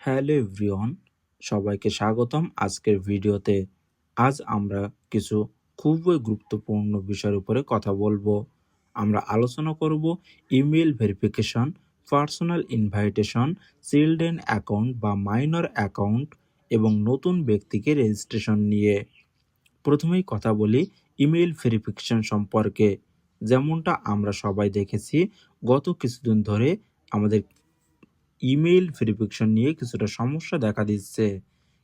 Hello everyone, সবাইকে স্বাগতম আজকের ভিডিওতে। আজ আমরা কিছু খুবই গুরুত্বপূর্ণ বিষয়ের উপরে কথা বলবো। আমরা আলোচনা করব email verification, personal invitation, children account বা মাইনর অ্যাকাউন্ট এবং নতুন ব্যক্তিকে রেজিস্ট্রেশন নিয়ে। প্রথমেই কথা বলি ইমেল ভেরিফিকেশন সম্পর্কে। যেমনটা আমরা সবাই দেখেছি, গত কিছুদিন ধরে আমাদের ইমেইল ভেরিফিকেশন নিয়ে কিছুটা সমস্যা দেখা দিচ্ছে।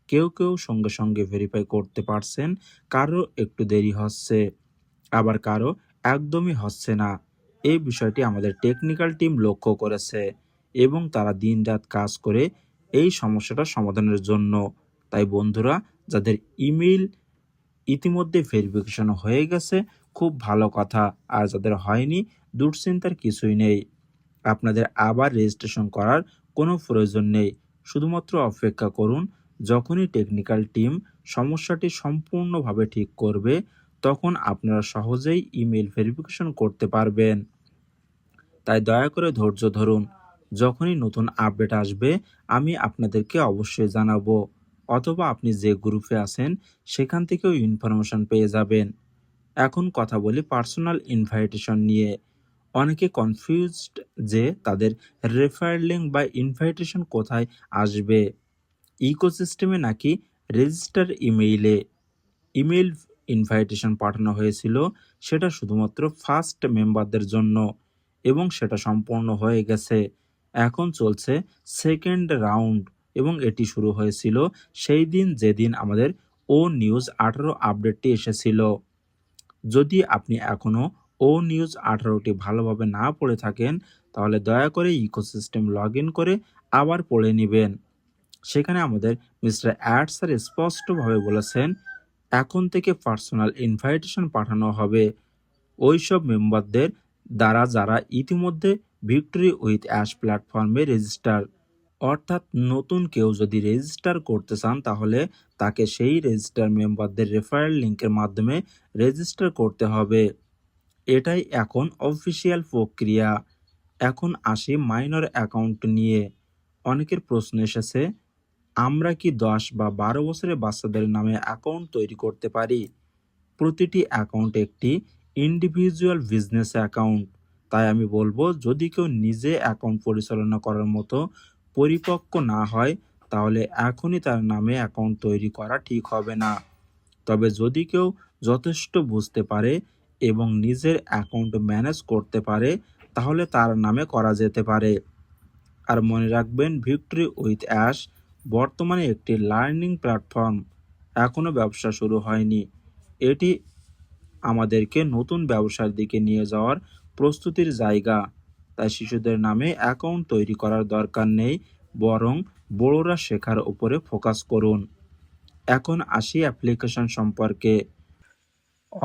কেউ কেউ সঙ্গে সঙ্গে ভেরিফাই করতে পারছেন, কারো একটু দেরি হচ্ছে, আবার কারো একদমই হচ্ছে না। এই বিষয়টি আমাদের টেকনিক্যাল টিম লক্ষ্য করেছে এবং তারা দিনরাত কাজ করে এই সমস্যাটা সমাধানের জন্য। তাই বন্ধুরা, যাদের ইমেইল ইতিমধ্যে ভেরিফিকেশন হয়ে গেছে, খুব ভালো কথা। আর যাদের হয়নি, দুশ্চিন্তার কিছুই নেই। আপনাদের আবার রেজিস্ট্রেশন করার কোনো প্রয়োজন নেই। শুধুমাত্র অপেক্ষা করুন। যখনই টেকনিক্যাল টিম সমস্যাটি সম্পূর্ণভাবে ঠিক করবে, তখন আপনারা সহজেই ইমেল ভেরিফিকেশন করতে পারবেন। তাই দয়া করে ধৈর্য ধরুন। যখনই নতুন আপডেট আসবে, আমি আপনাদেরকে অবশ্যই জানাবো, অথবা আপনি যে গ্রুপে আছেন সেখান থেকেও ইনফরমেশন পেয়ে যাবেন। এখন কথা বলি পার্সোনাল ইনভাইটেশন নিয়ে। অনেকে কনফিউজড যে তাদের রেফারেল লিঙ্ক বা ইনভাইটেশন কোথায় আসবে, ইকোসিস্টেমে নাকি রেজিস্টার ইমেইলে। ইমেইল ইনভাইটেশন পাঠানো হয়েছিল, সেটা শুধুমাত্র ফার্স্ট মেম্বারদের জন্য এবং সেটা সম্পূর্ণ হয়ে গেছে। এখন চলছে সেকেন্ড রাউন্ড এবং এটি শুরু হয়েছিল সেই দিন যেদিন আমাদের ও নিউজ 18 আপডেটটি এসেছিল। যদি আপনি এখনও ও নিউজ 18টি ভালোভাবে না পড়ে থাকেন, তাহলে দয়া করে ইকোসিস্টেম লগ ইন করে আবার পড়ে নেবেন। সেখানে আমাদের মিস্টার অ্যাড স্যার স্পষ্টভাবে বলেছেন, এখন থেকে পার্সোনাল ইনভাইটেশন পাঠানো হবে ওইসব মেম্বারদের দ্বারা যারা ইতিমধ্যে ভিক্টোরি উইথ অ্যাশ প্ল্যাটফর্মে রেজিস্টার। অর্থাৎ নতুন কেউ যদি রেজিস্টার করতে চান, তাহলে তাকে সেই রেজিস্টার মেম্বারদের রেফারেল লিঙ্কের মাধ্যমে রেজিস্টার করতে হবে। এটাই এখন অফিসিয়াল প্রক্রিয়া। এখন আসি মাইনর অ্যাকাউন্ট নিয়ে। অনেকের প্রশ্ন এসেছে, আমরা কি 10 বা 12 বছরের বাচ্চাদের নামে অ্যাকাউন্ট তৈরি করতে পারি? প্রতিটি অ্যাকাউন্ট একটি ইন্ডিভিজুয়াল বিজনেস অ্যাকাউন্ট। তাই আমি বলবো, যদি কেউ নিজে অ্যাকাউন্ট পরিচালনা করার মতো পরিপক্ক না হয়, তাহলে এখনই তার নামে অ্যাকাউন্ট তৈরি করা ঠিক হবে না। তবে যদি কেউ যথেষ্ট বুঝতে পারে এবং নিজের অ্যাকাউন্ট ম্যানেজ করতে পারে, তাহলে তার নামে করা যেতে পারে। আর মনে রাখবেন, ভিক্টোরি উইথ অ্যাশ বর্তমানে একটি লার্নিং প্ল্যাটফর্ম, এখনও ব্যবসা শুরু হয়নি। এটি আমাদেরকে নতুন ব্যবসার দিকে নিয়ে যাওয়ার প্রস্তুতির জায়গা। তাই শিশুদের নামে অ্যাকাউন্ট তৈরি করার দরকার নেই, বরং বড়রা শেখার উপরে ফোকাস করুন। এখন আসি অ্যাপ্লিকেশন সম্পর্কে।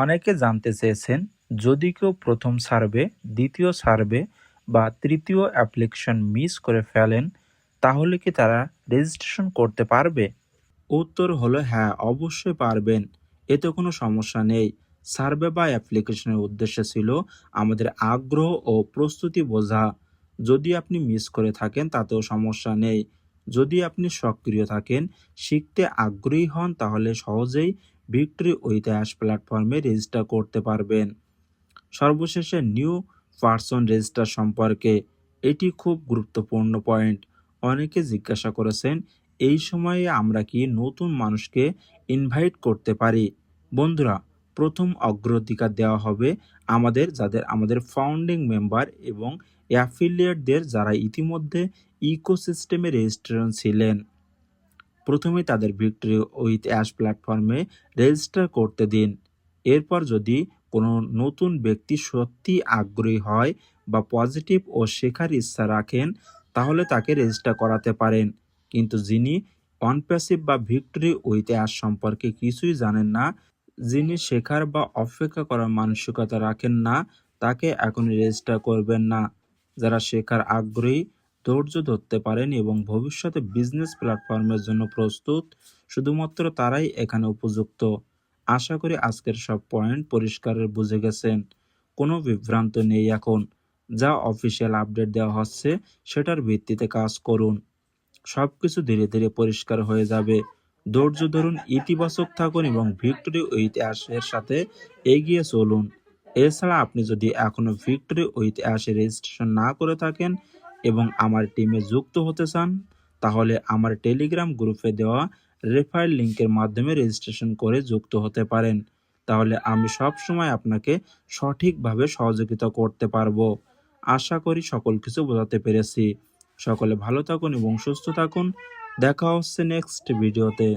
অনেকে জানতে চেয়েছেন, যদি কেউ প্রথম সার্ভে, দ্বিতীয় সার্ভে বা তৃতীয় অ্যাপ্লিকেশন মিস করে ফেলেন, তাহলে কি তারা রেজিস্ট্রেশন করতে পারবে? উত্তর হলো হ্যাঁ, অবশ্যই পারবেন। এতে কোনো সমস্যা নেই। সার্ভে বা অ্যাপ্লিকেশনের উদ্দেশ্য ছিল আমাদের আগ্রহ ও প্রস্তুতি বোঝা। যদি আপনি মিস করে থাকেন, তাতেও সমস্যা নেই। যদি আপনি সক্রিয় থাকেন, শিখতে আগ্রহী হন, তাহলে সহজেই ভিক্টোরি উইথ অ্যাশ প্ল্যাটফর্মে রেজিস্টার করতে পারবেন। সর্বশেষে নিউ পারসন রেজিস্টার সম্পর্কে। এটি খুব গুরুত্বপূর্ণ পয়েন্ট। অনেকে জিজ্ঞাসা করেছেন, এই সময়ে আমরা কি নতুন মানুষকে ইনভাইট করতে পারি? বন্ধুরা, প্রথম অগ্রাধিকার দেওয়া হবে আমাদের ফাউন্ডিং মেম্বার এবং অ্যাফিলিয়েটদের যারা ইতিমধ্যে ইকোসিস্টেমে রেজিস্ট্রেশন ছিলেন। প্রথমে তাদের ভিক্টোরি উইথ অ্যাশ প্ল্যাটফর্মে রেজিস্টার করতে দিন। এরপর যদি কোনো নতুন ব্যক্তি সত্যি আগ্রহী হয় বা পজিটিভ ও শেখার ইচ্ছা রাখেন, তাহলে তাকে রেজিস্টার করাতে পারেন। কিন্তু যিনি অনপ্যাসিভ বা ভিক্টোরি উইথ অ্যাশ সম্পর্কে কিছুই জানেন না, যিনি শেখার বা অপেক্ষা করার মানসিকতা রাখেন না, তাকে এখনই রেজিস্টার করবেন না। যারা শেখার আগ্রহী, ধৈর্য ধরতে পারেন এবং ভবিষ্যতে বিজনেস প্ল্যাটফর্মের জন্য প্রস্তুত, শুধুমাত্র তারাই এখানে উপযুক্ত। আশা করি আজকের সব পয়েন্ট পরিষ্কার বুঝে গেছেন। কোনো বিভ্রান্ত নেই এখন। যা অফিসিয়াল আপডেট দেওয়া হচ্ছে, সেটার ভিত্তিতে কাজ করুন। সবকিছু ধীরে ধীরে পরিষ্কার হয়ে যাবে। ধৈর্য ধরুন, ইতিবাচক থাকুন এবং ভিক্টোরি উইথ অ্যাশের সাথে এগিয়ে চলুন। এছাড়া আপনি যদি এখনো ভিক্টোরি উইথ অ্যাশে রেজিস্ট্রেশন না করে থাকেন এবং আমার টিমে যুক্ত হতে চান, তাহলে আমার টেলিগ্রাম গ্রুপে দেওয়া রেফারেল লিঙ্কের মাধ্যমে রেজিস্ট্রেশন করে যুক্ত হতে পারেন। তাহলে আমি সবসময় আপনাকে সঠিকভাবে সহযোগিতা করতে পারবো। আশা করি সকল কিছু বোঝাতে পেরেছি। সকলে ভালো থাকুন এবং সুস্থ থাকুন। দেখা হচ্ছে নেক্সট ভিডিওতে।